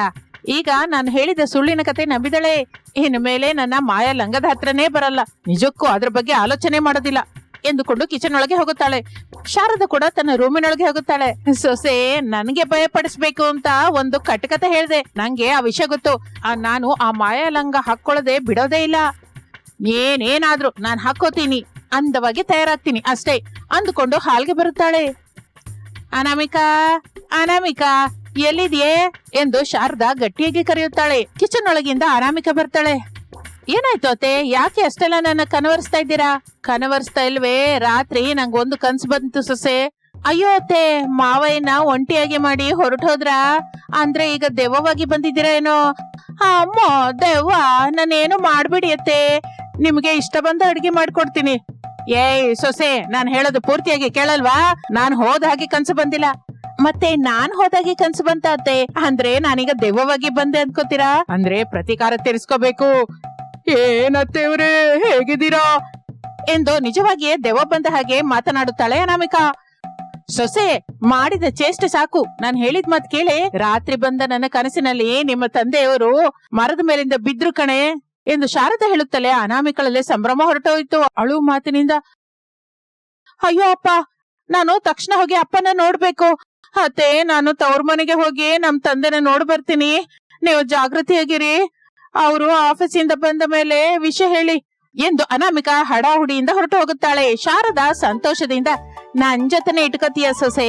ಈಗ ನಾನು ಹೇಳಿದ ಸುಳ್ಳಿನ ಕತೆ ನಂಬಿದಳೆ. ಇನ್ನು ಮೇಲೆ ನನ್ನ ಮಾಯ ಲಂಗದ ಹತ್ರನೇ ಬರಲ್ಲ, ನಿಜಕ್ಕೂ ಅದ್ರ ಬಗ್ಗೆ ಆಲೋಚನೆ ಮಾಡೋದಿಲ್ಲ ಎಂದುಕೊಂಡು ಕಿಚನ್ ಒಳಗೆ ಹೋಗುತ್ತಾಳೆ. ಶಾರದಾ ಕೂಡ ತನ್ನ ರೂಮಿನೊಳಗೆ ಹೋಗುತ್ತಾಳೆ. ಸೊಸೆ, ನನ್ಗೆ ಭಯ ಪಡಿಸ್ಬೇಕು ಅಂತ ಒಂದು ಕಟಕತೆ ಹೇಳ್ದೆ. ನಂಗೆ ಆ ವಿಷಯ ಗೊತ್ತು. ನಾನು ಆ ಮಾಯಾ ಲಂಗ ಹಾಕೊಳ್ಳದೆ ಬಿಡೋದೇ ಇಲ್ಲ. ಏನೇನಾದ್ರೂ ನಾನ್ ಹಾಕೋತೀನಿ, ಅಂದವಾಗಿ ತಯಾರಾಗ್ತೀನಿ ಅಷ್ಟೇ ಅಂದುಕೊಂಡು ಹಾಲ್ಗೆ ಬರುತ್ತಾಳೆ. ಅನಾಮಿಕಾ, ಅನಾಮಿಕಾ ಎಲ್ಲಿದ್ಯೆ ಎಂದು ಶಾರದಾ ಗಟ್ಟಿಯಾಗಿ ಕರೆಯುತ್ತಾಳೆ. ಕಿಚನ್ ಒಳಗಿಂದ ಅನಾಮಿಕಾ ಬರ್ತಾಳೆ. ಏನಾಯ್ತು ಅತ್ತೆ, ಯಾಕೆ ಅಷ್ಟೆಲ್ಲ ನನ್ನ ಕನವರಿಸ್ತಾ ಇದ್ದೀರಾ? ಕನವರಿಸ್ತಾ ಇಲ್ವೇ? ರಾತ್ರಿ ನಂಗೊಂದು ಕನ್ಸು ಬಂತು ಸೊಸೆ. ಅಯ್ಯೋ ಅತ್ತೆ, ಮಾವಯ್ಯನ ಒಂಟಿಯಾಗಿ ಮಾಡಿ ಹೊರಟೋದ್ರ? ಅಂದ್ರೆ ಈಗ ದೆವ್ವವಾಗಿ ಬಂದಿದ್ದೀರಾ ಏನೋ? ಅಮ್ಮ ದೆವ್ವ, ನಾನೇನು ಮಾಡ್ಬಿಡಿ ಅತ್ತೆ, ನಿಮ್ಗೆ ಇಷ್ಟ ಬಂದ ಅಡ್ಗೆ ಮಾಡ್ಕೊಡ್ತೀನಿ. ಏಯ್ ಸೊಸೆ, ನಾನ್ ಹೇಳೋದು ಪೂರ್ತಿಯಾಗಿ ಕೇಳಲ್ವಾ? ನಾನ್ ಹೋದ ಹಾಗೆ ಕನ್ಸು ಬಂದಿಲ್ಲ. ಮತ್ತೆ ನಾನ್ ಹೋದಾಗೆ ಕನ್ಸು ಬಂತ ಅತ್ತೆ? ಅಂದ್ರೆ ನಾನೀಗ ದೆವ್ವವಾಗಿ ಬಂದೆ ಅನ್ಕೋತೀರಾ? ಅಂದ್ರೆ ಪ್ರತೀಕಾರ ತೀರಿಸ್ಕೋಬೇಕು. ಏನತ್ತೇವ್ರೆ, ಹೇಗಿದ್ದೀರಾ ಎಂದು ನಿಜವಾಗಿಯೇ ದೆವ್ವ ಬಂದ ಹಾಗೆ ಮಾತನಾಡುತ್ತಾಳೆ ಅನಾಮಿಕಾ. ಸೊಸೆ, ಮಾಡಿದ ಚೇಷ್ಟೆ ಸಾಕು. ನಾನ್ ಹೇಳಿದ ಮಾತ್ ಕೇಳಿ. ರಾತ್ರಿ ಬಂದ ನನ್ನ ಕನಸಿನಲ್ಲಿ ನಿಮ್ಮ ತಂದೆಯವರು ಮರದ ಮೇಲಿಂದ ಬಿದ್ರು ಕಣೆ ಎಂದು ಶಾರದಾ ಹೇಳುತ್ತಲೇ ಅನಾಮಿಕಳಲ್ಲೇ ಸಂಭ್ರಮ ಹೊರಟೋಯ್ತು. ಅಳು ಮಾತಿನಿಂದ, ಅಯ್ಯೋ ಅಪ್ಪ, ನಾನು ತಕ್ಷಣ ಹೋಗಿ ಅಪ್ಪನ ನೋಡ್ಬೇಕು. ಅತ್ತೆ, ನಾನು ತವ್ರ ಮನೆಗೆ ಹೋಗಿ ನಮ್ ತಂದೆನ ನೋಡ್ ಬರ್ತೀನಿ. ನೀವು ಜಾಗೃತಿಯಾಗಿರಿ. ಅವರು ಆಫೀಸಿಂದ ಬಂದ ಮೇಲೆ ವಿಷಯ ಹೇಳಿ ಎಂದು ಅನಾಮಿಕಾ ಹಡಾಹುಡಿಯಿಂದ ಹೊರಟು ಹೋಗುತ್ತಾಳೆ. ಶಾರದಾ ಸಂತೋಷದಿಂದ, ನನ್ ಜೊತೆನೆ ಇಟ್ಕತಿಯ ಸೊಸೆ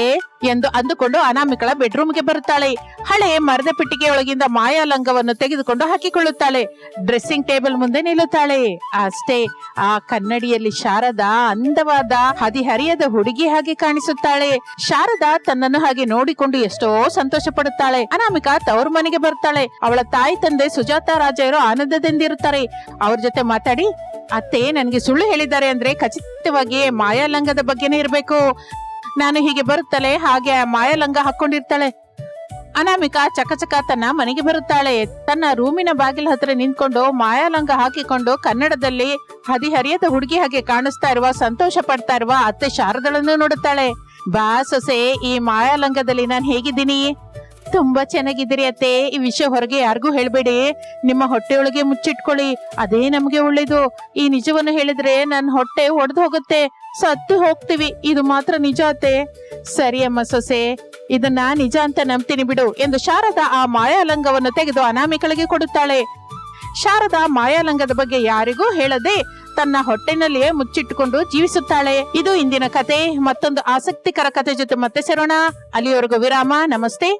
ಎಂದು ಅಂದುಕೊಂಡು ಅನಾಮಿಕಳ ಬೆಡ್ರೂಮ್ಗೆ ಬರುತ್ತಾಳೆ. ಹಳೆ ಮರದ ಪೆಟ್ಟಿಗೆಯೊಳಗಿಂದ ಮಾಯಾ ಲಂಗವನ್ನು ತೆಗೆದುಕೊಂಡು ಹಾಕಿಕೊಳ್ಳುತ್ತಾಳೆ. ಡ್ರೆಸ್ಸಿಂಗ್ ಟೇಬಲ್ ಮುಂದೆ ನಿಲ್ಲುತ್ತಾಳೆ. ಅಷ್ಟೇ, ಆ ಕನ್ನಡಿಯಲ್ಲಿ ಶಾರದಾ ಅಂದವಾದ ಹದಿಹರಿಯದ ಹುಡುಗಿ ಹಾಗೆ ಕಾಣಿಸುತ್ತಾಳೆ. ಶಾರದಾ ತನ್ನನ್ನು ಹಾಗೆ ನೋಡಿಕೊಂಡು ಎಷ್ಟೋ ಸಂತೋಷ ಪಡುತ್ತಾಳೆ. ಅನಾಮಿಕಾ ತವರು ಮನೆಗೆ ಬರ್ತಾಳೆ. ಅವಳ ತಾಯಿ ತಂದೆ ಸುಜಾತಾ ರಾಜರು ಆನಂದದಿಂದಿರುತ್ತಾರೆ. ಅವ್ರ ಜೊತೆ ಮಾತಾಡಿ, ಅತ್ತೆ ನನ್ಗೆ ಸುಳ್ಳು ಹೇಳಿದ್ದಾರೆ ಅಂದ್ರೆ ಖಚಿತವಾಗಿ ಮಾಯಾಲಂಗದ ಬಗ್ಗೆನೇ ಇರ್ಬೇಕು. ನಾನು ಹೀಗೆ ಬರುತ್ತಲೇ ಹಾಗೆ ಮಾಯಾಲಂಗ ಹಾಕೊಂಡಿರ್ತಾಳೆ. ಅನಾಮಿಕಾ ಚಕಚಕ ತನ್ನ ಮನೆಗೆ ಬರುತ್ತಾಳೆ. ತನ್ನ ರೂಮಿನ ಬಾಗಿಲ ಹತ್ರ ನಿಂತ್ಕೊಂಡು ಮಾಯಾಲಂಗ ಹಾಕಿಕೊಂಡು ಕನ್ನಡದಲ್ಲಿ ಹದಿಹರಿಯದ ಹುಡುಗಿ ಹಾಗೆ ಕಾಣಿಸ್ತಾ ಇರುವ, ಸಂತೋಷ ಪಡ್ತಾ ಇರುವ ಅತ್ತೆ ಶಾರದಳನ್ನು ನೋಡುತ್ತಾಳೆ. ಬಾ ಸೊಸೆ, ಈ ಮಾಯಾಲಂಗದಲ್ಲಿ ನಾನ್ ಹೇಗಿದ್ದೀನಿ? ತುಂಬಾ ಚೆನ್ನಾಗಿದ್ದೀರಿ ಅತ್ತೆ. ಈ ವಿಷಯ ಹೊರಗೆ ಯಾರಿಗೂ ಹೇಳ್ಬೇಡಿ. ನಿಮ್ಮ ಹೊಟ್ಟೆಯೊಳಗೆ ಮುಚ್ಚಿಟ್ಕೊಳ್ಳಿ, ಅದೇ ನಮ್ಗೆ ಒಳ್ಳೇದು. ಈ ನಿಜವನ್ನು ಹೇಳಿದ್ರೆ ನನ್ನ ಹೊಟ್ಟೆ ಒಡೆದು ಹೋಗುತ್ತೆ, ಸತ್ತು ಹೋಗ್ತೀವಿ. ಇದು ಮಾತ್ರ ನಿಜ ಅತ್ತೆ. ಸರಿ ಅಮ್ಮ ಸೊಸೆ, ಇದನ್ನ ನಿಜ ಅಂತ ನಂಬ್ತೀನಿ ಬಿಡು ಎಂದು ಶಾರದಾ ಆ ಮಾಯಾಲಂಗವನ್ನು ತೆಗೆದು ಅನಾಮಿಕಳಿಗೆ ಕೊಡುತ್ತಾಳೆ. ಶಾರದಾ ಮಾಯಾಲಂಗದ ಬಗ್ಗೆ ಯಾರಿಗೂ ಹೇಳದೆ ತನ್ನ ಹೊಟ್ಟೆನಲ್ಲಿಯೇ ಮುಚ್ಚಿಟ್ಟುಕೊಂಡು ಜೀವಿಸುತ್ತಾಳೆ. ಇದು ಇಂದಿನ ಕತೆ. ಮತ್ತೊಂದು ಆಸಕ್ತಿಕರ ಕತೆ ಜೊತೆ ಮತ್ತೆ ಸೇರೋಣ. ಅಲ್ಲಿಯವರೆಗೂ ವಿರಾಮ. ನಮಸ್ತೆ.